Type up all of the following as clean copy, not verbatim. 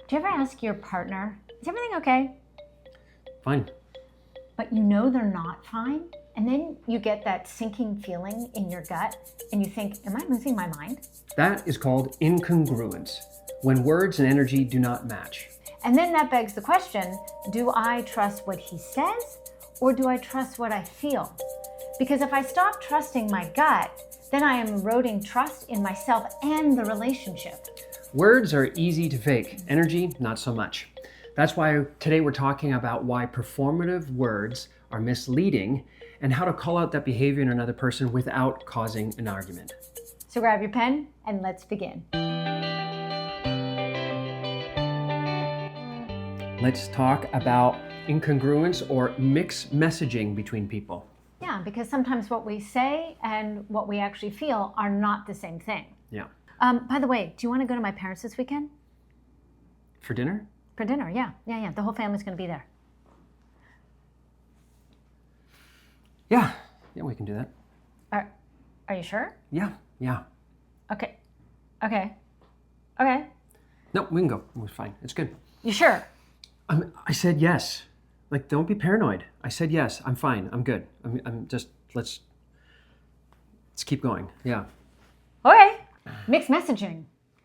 Do you ever ask your partner, is everything okay? Fine. But you know they're not fine? And then you get that sinking feeling in your gut and you think, am I losing my mind? That is called incongruence, when words and energy do not match. And then that begs the question, do I trust what he says or do I trust what I feel? Because if I stop trusting my gut, then I am eroding trust in myself and the relationship. Words are easy to fake, energy, not so much. That's why today we're talking about why performative words are misleading and how to call out that behavior in another person without causing an argument. So grab your pen and let's begin. Let's talk about incongruence or mixed messaging between people. Yeah, because sometimes what we say and what we actually feel are not the same thing. Yeah. By the way, do you want to go to my parents this weekend? For dinner? For dinner, yeah. The whole family's going to be there. Yeah, we can do that. Are you sure? Yeah. Okay. No, we can go. We're fine. It's good. You sure? I said yes. Like, don't be paranoid. I said yes. I'm fine. I'm good. I'm just, let's keep going. Yeah. Okay. Mixed messaging.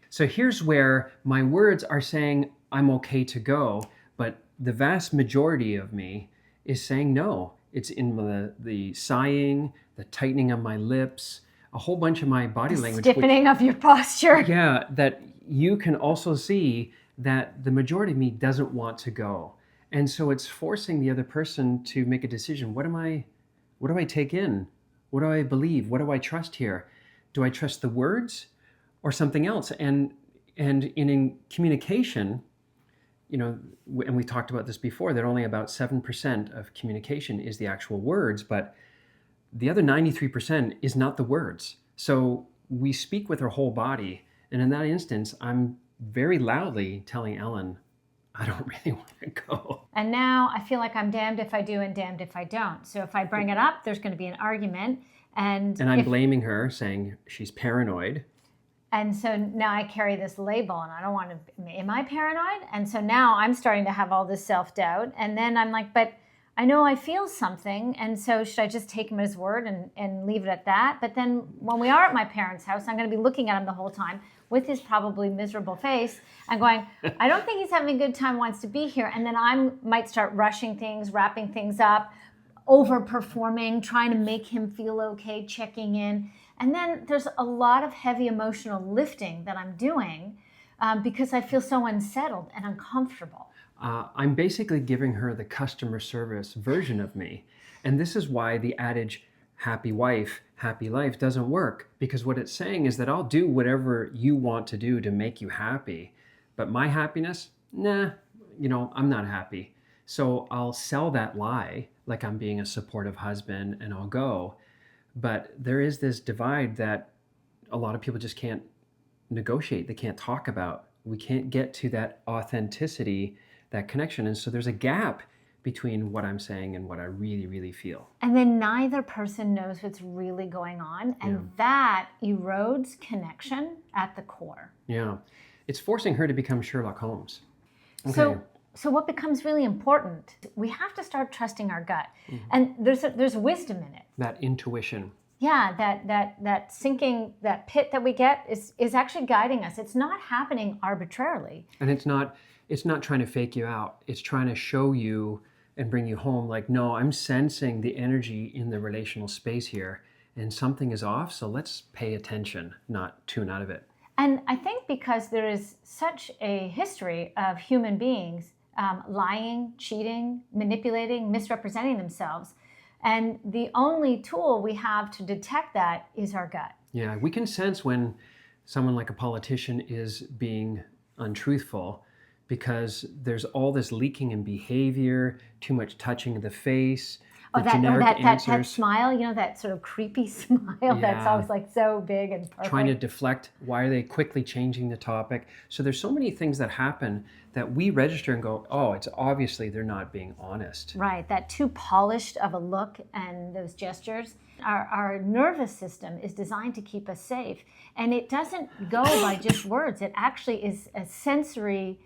So here's where my words are saying I'm okay to go, but the vast majority of me is saying no. It's in the sighing, the tightening of my lips, a whole bunch of my body language. Stiffening of your posture. Yeah, that you can also see that the majority of me doesn't want to go. And so it's forcing the other person to make a decision. What do I take in? What do I believe? What do I trust here? Do I trust the words or something else? And in communication, and we talked about this before, that only about 7% of communication is the actual words, but the other 93% is not the words. So we speak with our whole body. And in that instance, I'm very loudly telling Ellen, I don't really want to go. And now I feel like I'm damned if I do and damned if I don't. So if I bring it up, there's going to be an argument. And I'm blaming her, saying she's paranoid. And so now I carry this label and I don't want to, am I paranoid? And so now I'm starting to have all this self-doubt. And then I'm like, but I know I feel something. And so should I just take him at his word and leave it at that? But then when we are at my parents' house, I'm going to be looking at him the whole time with his probably miserable face and going, I don't think he's having a good time, wants to be here. And then I might start rushing things, wrapping things up, overperforming, trying to make him feel okay, checking in. And then there's a lot of heavy emotional lifting that I'm doing because I feel so unsettled and uncomfortable. I'm basically giving her the customer service version of me. And this is why the adage, happy wife, happy life, doesn't work. Because what it's saying is that I'll do whatever you want to do to make you happy. But my happiness, nah, I'm not happy. So I'll sell that lie like I'm being a supportive husband and I'll go. But there is this divide that a lot of people just can't negotiate. They can't talk about. We can't get to that authenticity, that connection. And so there's a gap between what I'm saying and what I really, really feel. And then neither person knows what's really going on. And that erodes connection at the core. Yeah. It's forcing her to become Sherlock Holmes. Okay. So what becomes really important, we have to start trusting our gut. Mm-hmm. And there's wisdom in it. That intuition. Yeah, that sinking, that pit that we get is actually guiding us. It's not happening arbitrarily. And it's not trying to fake you out. It's trying to show you and bring you home like, no, I'm sensing the energy in the relational space here and something is off, so let's pay attention, not tune out of it. And I think because there is such a history of human beings lying, cheating, manipulating, misrepresenting themselves, and the only tool we have to detect that is our gut. Yeah, we can sense when someone like a politician is being untruthful because there's all this leaking in behavior, too much touching of the face, that smile, that sort of creepy smile that's always like so big and perfect. Trying to deflect. Why are they quickly changing the topic? So there's so many things that happen that we register and go, oh, it's obviously they're not being honest. Right, that too polished of a look and those gestures. Our nervous system is designed to keep us safe. And it doesn't go by just words. It actually is a sensory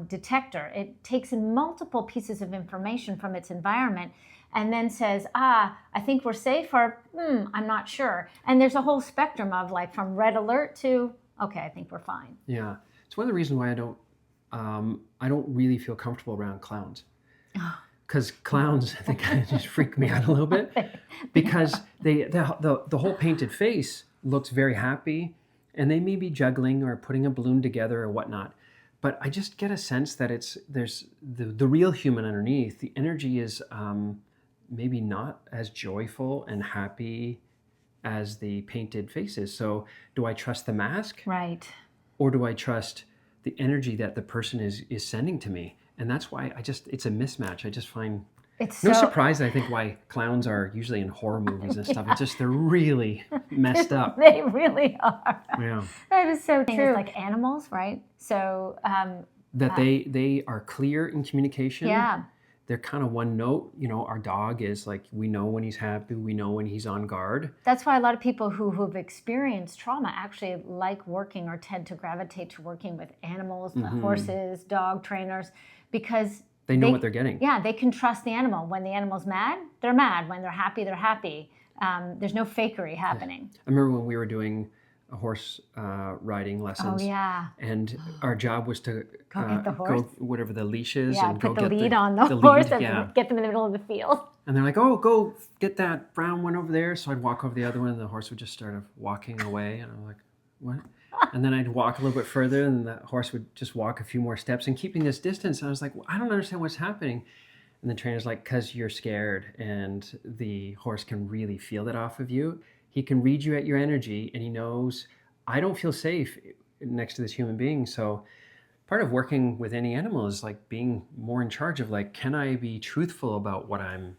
detector. It takes in multiple pieces of information from its environment and then says, I think we're safe, or I'm not sure. And there's a whole spectrum of like from red alert to, okay, I think we're fine. Yeah. It's one of the reasons why I don't really feel comfortable around clowns. Because clowns, I think, just freak me out a little bit. Because the whole painted face looks very happy, and they may be juggling or putting a balloon together or whatnot. But I just get a sense that there's the real human underneath. The energy is maybe not as joyful and happy as the painted faces. So do I trust the mask? Right. Or do I trust the energy that the person is sending to me? And that's why it's a mismatch. I just find it's no surprise, I think, why clowns are usually in horror movies and stuff. It's just they're really messed up. They really are. Yeah. That is so true. It's like animals, right? So that they are clear in communication. Yeah. They're kind of one note. Our dog is like, we know when he's happy, we know when he's on guard. That's why a lot of people who've experienced trauma actually like working or tend to gravitate to working with animals, horses, dog trainers, because they know what they're getting. Yeah, they can trust the animal. When the animal's mad, they're mad. When they're happy, they're happy. There's no fakery happening. I remember when we were doing horse riding lessons. Oh, yeah. And our job was to go get the horse. Go whatever the leash is. Yeah, and put go the get lead on the lead, horse and get them in the middle of the field. And they're like, oh, go get that brown one over there. So I'd walk over the other one, and the horse would just start awalking away. And I'm like, what? And then I'd walk a little bit further, and the horse would just walk a few more steps and keeping this distance. And I was like, well, I don't understand what's happening. And the trainer's like, because you're scared, and the horse can really feel that off of you. He can read you at your energy, and he knows I don't feel safe next to this human being. So part of working with any animal is like being more in charge of like, can I be truthful about what I'm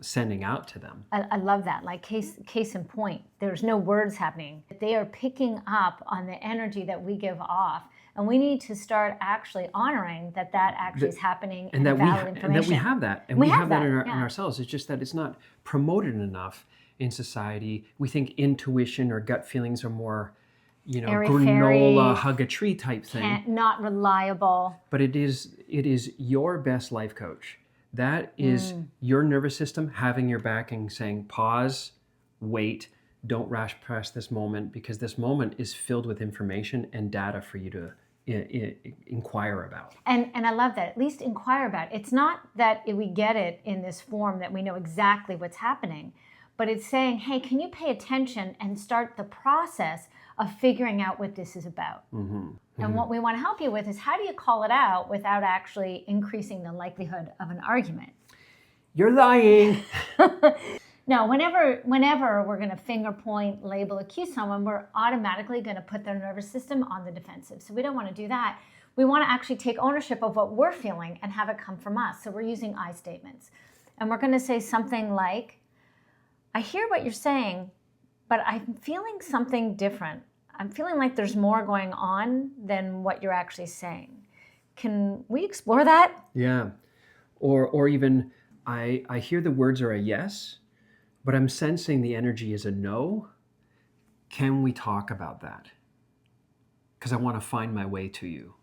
sending out to them? I love that. Like case in point, there's no words happening. They are picking up on the energy that we give off. And we need to start actually honoring that actually is happening and that valid information. And that we have that. And we have that in yeah. ourselves. It's just that it's not promoted enough in society. We think intuition or gut feelings are more, granola, hug a tree type thing. Not reliable. But it is your best life coach. That is your nervous system having your back and saying, pause, wait, don't rush past this moment, because this moment is filled with information and data for you to inquire about. And I love that. At least inquire about it. It's not that we get it in this form that we know exactly what's happening, but it's saying, hey, can you pay attention and start the process of figuring out what this is about? And what we want to help you with is, how do you call it out without actually increasing the likelihood of an argument? You're lying. No, whenever we're going to finger point, label, accuse someone, we're automatically going to put their nervous system on the defensive. So we don't want to do that. We want to actually take ownership of what we're feeling and have it come from us. So we're using I statements. And we're going to say something like, I hear what you're saying, but I'm feeling something different. I'm feeling like there's more going on than what you're actually saying. Can we explore that? Yeah. Or even, I hear the words are a yes, but I'm sensing the energy is a no. Can we talk about that? Because I want to find my way to you.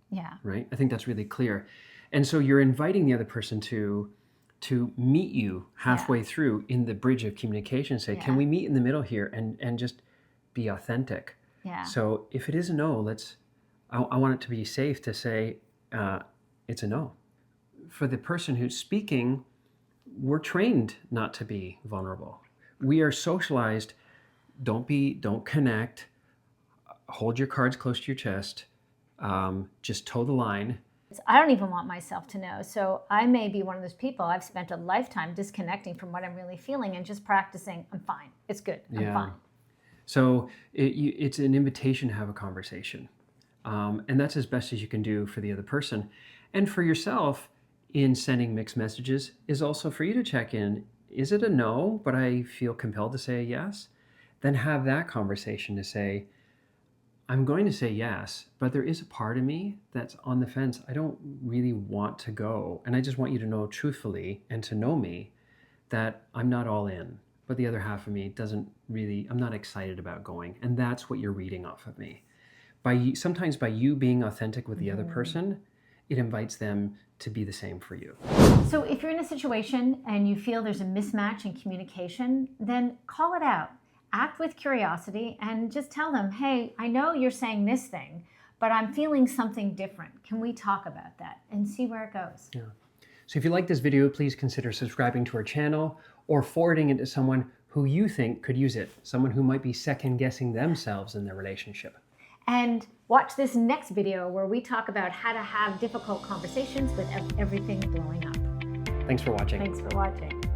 Yeah. Right? I think that's really clear. And so you're inviting the other person to meet you halfway through in the bridge of communication. Say, can we meet in the middle here and just be authentic? Yeah. So if it is a no, I want it to be safe to say it's a no. For the person who's speaking, we're trained not to be vulnerable. We are socialized. Don't connect. Hold your cards close to your chest. Just toe the line. I don't even want myself to know. So I may be one of those people. I've spent a lifetime disconnecting from what I'm really feeling and just practicing, I'm fine. It's good. I'm fine. So it's an invitation to have a conversation. And that's as best as you can do for the other person. And for yourself, in sending mixed messages, is also for you to check in. Is it a no, but I feel compelled to say a yes? Then have that conversation to say, I'm going to say yes, but there is a part of me that's on the fence. I don't really want to go. And I just want you to know truthfully and to know me that I'm not all in. But the other half of me I'm not excited about going. And that's what you're reading off of me. Sometimes by you being authentic with the other person, it invites them to be the same for you. So if you're in a situation and you feel there's a mismatch in communication, then call it out. Act with curiosity and just tell them, hey, I know you're saying this thing, but I'm feeling something different. Can we talk about that? And see where it goes. Yeah. So if you like this video, please consider subscribing to our channel or forwarding it to someone who you think could use it, someone who might be second guessing themselves in their relationship. And watch this next video where we talk about how to have difficult conversations with everything blowing up. Thanks for watching. Thanks for watching.